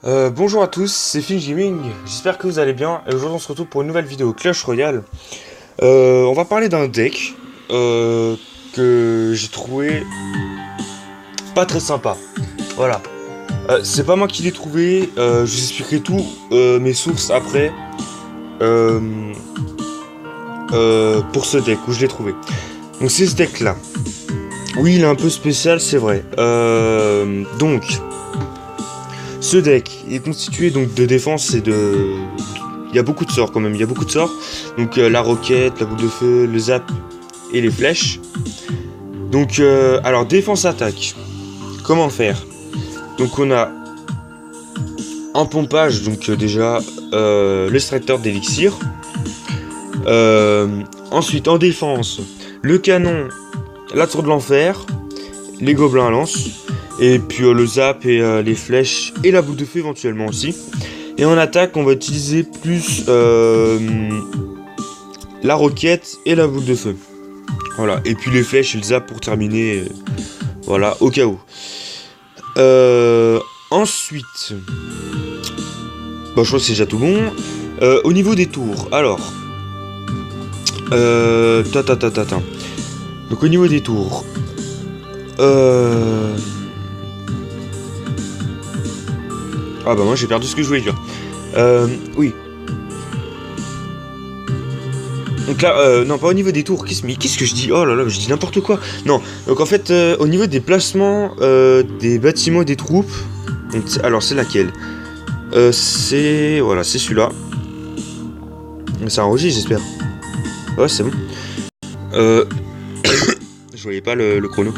Bonjour à tous, c'est Finch Gaming, j'espère que vous allez bien, et aujourd'hui on se retrouve pour une nouvelle vidéo Clash Royale. On va parler d'un deck que j'ai trouvé pas très sympa. Voilà. C'est pas moi qui l'ai trouvé, je vous expliquerai tout mes sources après pour ce deck où je l'ai trouvé. Donc c'est ce deck là. Oui, il est un peu spécial, c'est vrai. Donc ce deck est constitué donc de défense et de... Il y a beaucoup de sorts quand même, il y a beaucoup de sorts. Donc la roquette, la boule de feu, le zap et les flèches. Donc alors défense-attaque, comment faire? Donc on a en pompage, donc déjà l'extracteur d'élixir. Ensuite en défense, le canon, la tour de l'enfer, les gobelins à lance. Et puis le zap et les flèches et la boule de feu éventuellement aussi. Et en attaque on va utiliser plus la roquette et la boule de feu. Voilà, et puis les flèches et le zap pour terminer. Voilà, au cas où. Ensuite, bah, je crois que c'est déjà tout bon. Au niveau des tours, alors. Donc au niveau des tours. Ah bah moi j'ai perdu ce que je voulais dire. Oui. Donc là, non pas au niveau des tours, mais qu'est-ce que je dis? Oh là là, je dis n'importe quoi. Non, donc en fait, au niveau des placements des bâtiments et des troupes, donc, alors c'est laquelle? C'est... Voilà, c'est celui-là. Ça enregistre j'espère. Ouais, c'est bon. Je voyais pas le chrono.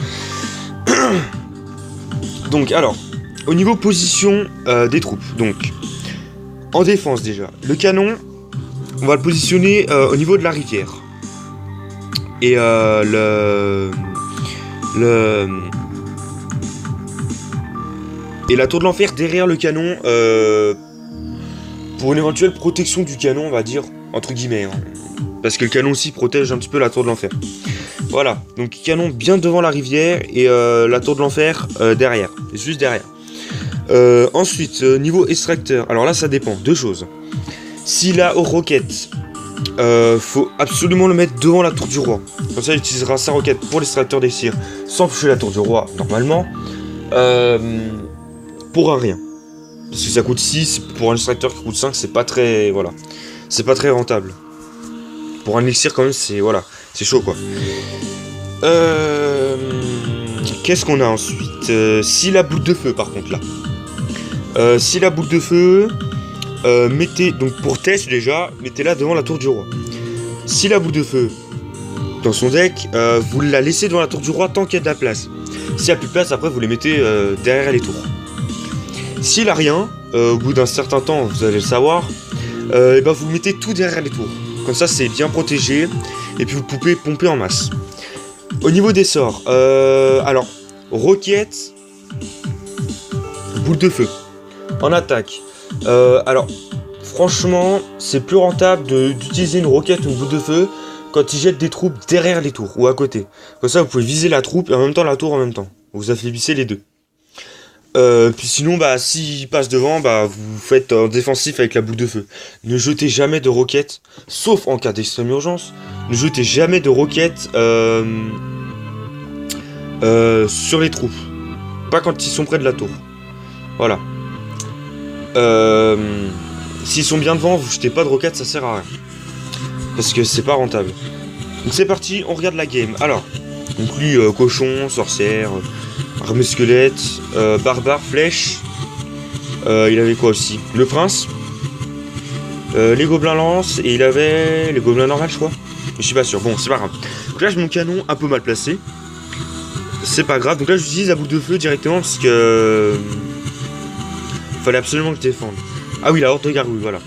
Donc alors... Au niveau position des troupes, donc en défense déjà, le canon, on va le positionner au niveau de la rivière. Et et la tour de l'enfer derrière le canon pour une éventuelle protection du canon, on va dire, entre guillemets. Hein, parce que le canon aussi protège un petit peu la tour de l'enfer. Voilà, donc canon bien devant la rivière et la tour de l'enfer derrière, juste derrière. Ensuite, niveau extracteur, alors là ça dépend, deux choses. S'il a aux roquettes, faut absolument le mettre devant la tour du roi. Comme ça il utilisera sa roquette pour l'extracteur d'élixir sans toucher la tour du roi normalement. Pour un rien. Parce que ça coûte 6, pour un extracteur qui coûte 5, c'est pas très... Voilà. C'est pas très rentable. Pour un élixir quand même, c'est... Voilà. C'est chaud quoi. Qu'est-ce qu'on a ensuite? Si la boule de feu par contre là. Si la boule de feu, mettez, donc pour test déjà, mettez-la devant la tour du roi. Si la boule de feu, dans son deck, vous la laissez devant la tour du roi tant qu'il y a de la place. S'il n'y a plus de place, après vous les mettez derrière les tours. S'il a rien, au bout d'un certain temps, vous allez le savoir, et ben vous mettez tout derrière les tours. Comme ça c'est bien protégé, et puis vous pouvez pomper en masse. Au niveau des sorts, alors, roquette, boule de feu. En attaque, alors franchement c'est plus rentable d'utiliser une roquette ou une boule de feu quand ils jettent des troupes derrière les tours ou à côté. Comme ça vous pouvez viser la troupe et en même temps la tour en même temps. Vous affaiblissez les deux. Puis sinon bah s'ils passent devant bah vous faites en défensif avec la boule de feu. Ne jetez jamais de roquettes, sauf en cas d'extrême urgence. Ne jetez jamais de roquettes sur les troupes. Pas quand ils sont près de la tour. Voilà. S'ils sont bien devant, vous jetez pas de roquettes, ça sert à rien. Parce que c'est pas rentable. Donc c'est parti, on regarde la game. Alors, donc lui, cochon, sorcière, armée squelette, barbare, flèche. Il avait quoi aussi? Le prince. Les gobelins lance, et il avait les gobelins normales, je crois. Je suis pas sûr, bon, c'est pas grave. Donc là, j'ai mon canon un peu mal placé. C'est pas grave, donc là, j'utilise la boule de feu directement parce que... Fallait absolument que je défende. Ah oui, la horde de gargouille, voilà.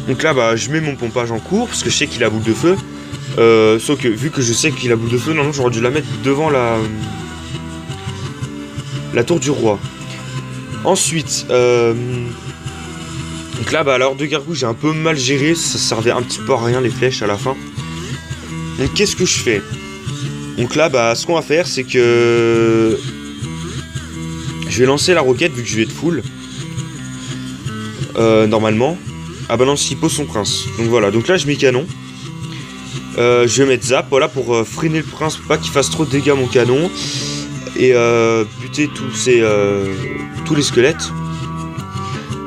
Donc là, bah, je mets mon pompage en cours, parce que je sais qu'il a boule de feu. Sauf que, vu que je sais qu'il a boule de feu, normalement, j'aurais dû la mettre devant la tour du roi. Ensuite, donc là, bah, la horde de gargouille, j'ai un peu mal géré. Ça servait un petit peu à rien, les flèches, à la fin. Donc, qu'est-ce que je fais? Donc là, bah, ce qu'on va faire, c'est que... je vais lancer la roquette vu que je vais être full. Normalement. Ah bah non, s'il pose son prince. Donc voilà, donc là je mets canon. Je vais mettre zap, voilà, pour freiner le prince, pour pas qu'il fasse trop de dégâts mon canon. Et buter tous les squelettes.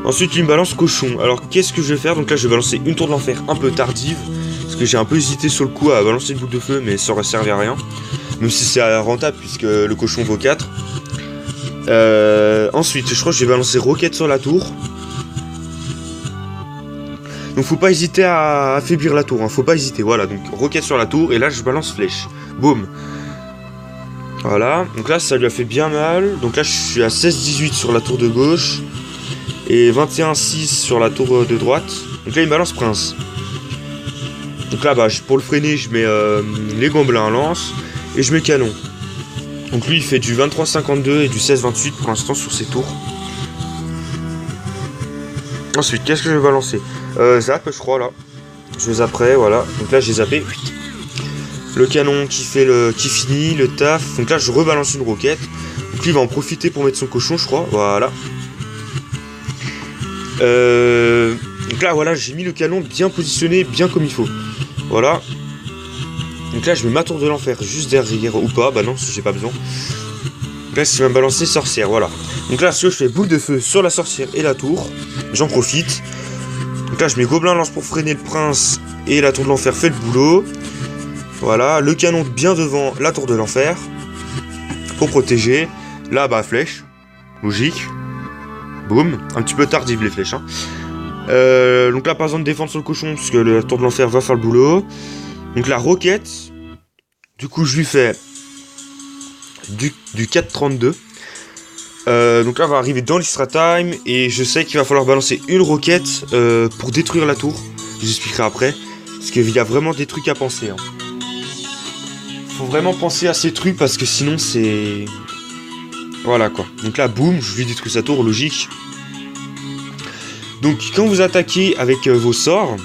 Ensuite il me balance cochon. Alors qu'est-ce que je vais faire? Donc là je vais balancer une tour de l'enfer un peu tardive. Parce que j'ai un peu hésité sur le coup à balancer une boule de feu, mais ça aurait servi à rien. Même si c'est rentable puisque le cochon vaut 4. Ensuite je crois que je vais balancer roquette sur la tour. Donc faut pas hésiter à affaiblir la tour, hein. Faut pas hésiter, voilà, donc roquette sur la tour, et là je balance flèche. Boum. Voilà, donc là ça lui a fait bien mal. Donc là je suis à 16-18 sur la tour de gauche. Et 21-6 sur la tour de droite. Donc là il me balance prince. Donc là bah, pour le freiner je mets les gobelins à lance. Et je mets canon. Donc lui il fait du 23-52 et du 16-28 pour l'instant sur ses tours. Ensuite qu'est-ce que je vais balancer? Zap je crois là. Je zapperai, voilà. Donc là j'ai zappé. Le canon qui finit le taf. Donc là je rebalance une roquette. Donc lui il va en profiter pour mettre son cochon je crois. Voilà. Donc là voilà, j'ai mis le canon bien positionné, bien comme il faut. Voilà. Donc là je mets ma tour de l'enfer juste derrière ou pas. Bah non, j'ai pas besoin. Donc là je vais me balancer sorcière, voilà. Donc là je fais boule de feu sur la sorcière et la tour. J'en profite. Donc là je mets gobelin lance pour freiner le prince. Et la tour de l'enfer fait le boulot. Voilà, le canon bien devant la tour de l'enfer. Pour protéger. Là bah flèche. Logique. Boum. Un petit peu tardive les flèches hein. Donc là pas besoin de défendre sur le cochon. Parce que la tour de l'enfer va faire le boulot. Donc la roquette. Du coup je lui fais du 4-32. Donc là on va arriver dans l'extra time. Et je sais qu'il va falloir balancer une roquette pour détruire la tour. Je vous expliquerai après. Parce qu'il y a vraiment des trucs à penser hein. Faut vraiment penser à ces trucs parce que sinon c'est... Voilà quoi. Donc là boum, je lui détruis sa tour, logique. Donc quand vous attaquez avec vos sorts,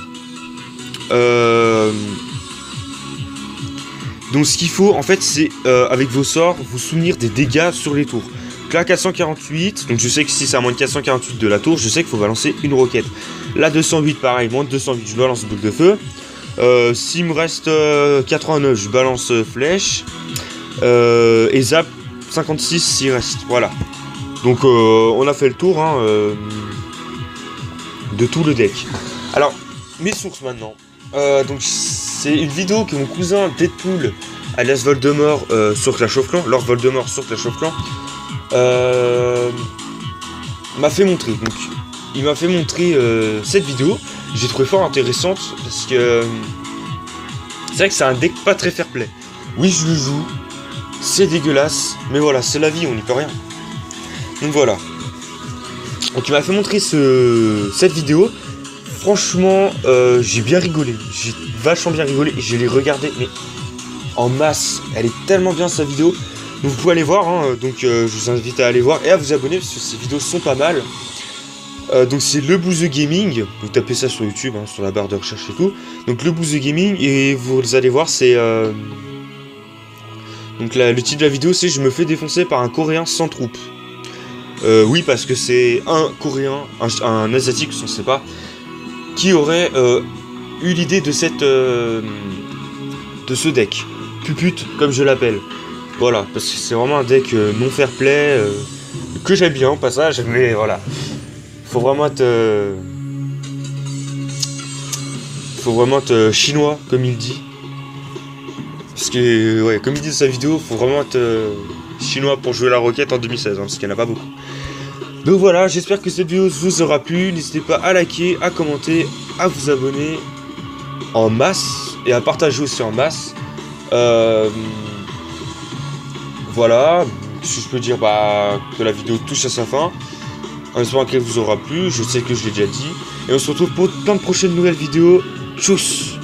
donc ce qu'il faut en fait c'est avec vos sorts vous souvenir des dégâts sur les tours. Donc là 448, donc je sais que si c'est à moins de 448 de la tour, je sais qu'il faut balancer une roquette. Là 208 pareil, moins de 208 je balance boule de feu. S'il me reste 89 je balance flèche. Et zap 56 s'il reste, voilà. Donc on a fait le tour hein, de tout le deck. Alors mes sources maintenant. Donc c'est une vidéo que mon cousin Deadpool alias Voldemort sur Clash of Clans, Lord Voldemort sur Clash of Clans m'a fait montrer. Donc il m'a fait montrer cette vidéo. J'ai trouvé fort intéressante parce que c'est vrai que c'est un deck pas très fair play. Oui je le joue, c'est dégueulasse, mais voilà, c'est la vie, on n'y peut rien. Donc voilà. Donc il m'a fait montrer cette vidéo. Franchement, j'ai bien rigolé. J'ai vachement bien rigolé et je l'ai regardé, mais en masse. Elle est tellement bien sa vidéo. Donc vous pouvez aller voir, hein. Donc je vous invite à aller voir et à vous abonner parce que ces vidéos sont pas mal. Donc c'est le Bouzeux Gaming. Vous tapez ça sur YouTube, hein, sur la barre de recherche et tout. Donc le Bouzeux Gaming et vous allez voir, c'est... Donc là, le titre de la vidéo c'est « Je me fais défoncer par un Coréen sans troupe ». Oui, parce que c'est un Coréen, un Asiatique, on ne sait pas, qui aurait eu l'idée de ce deck. Pupute, comme je l'appelle. Voilà, parce que c'est vraiment un deck non fair play, que j'aime bien au passage, mais voilà. Faut vraiment être chinois, comme il dit. Parce que, ouais, comme il dit dans sa vidéo, faut vraiment être chinois pour jouer la roquette en 2016, hein, parce qu'il n'y en a pas beaucoup. Donc voilà, j'espère que cette vidéo vous aura plu. N'hésitez pas à liker, à commenter, à vous abonner en masse et à partager aussi en masse. Voilà, si je peux dire que la vidéo touche à sa fin. En espérant qu'elle vous aura plu, je sais que je l'ai déjà dit. Et on se retrouve pour plein de prochaines nouvelles vidéos. Tchuss!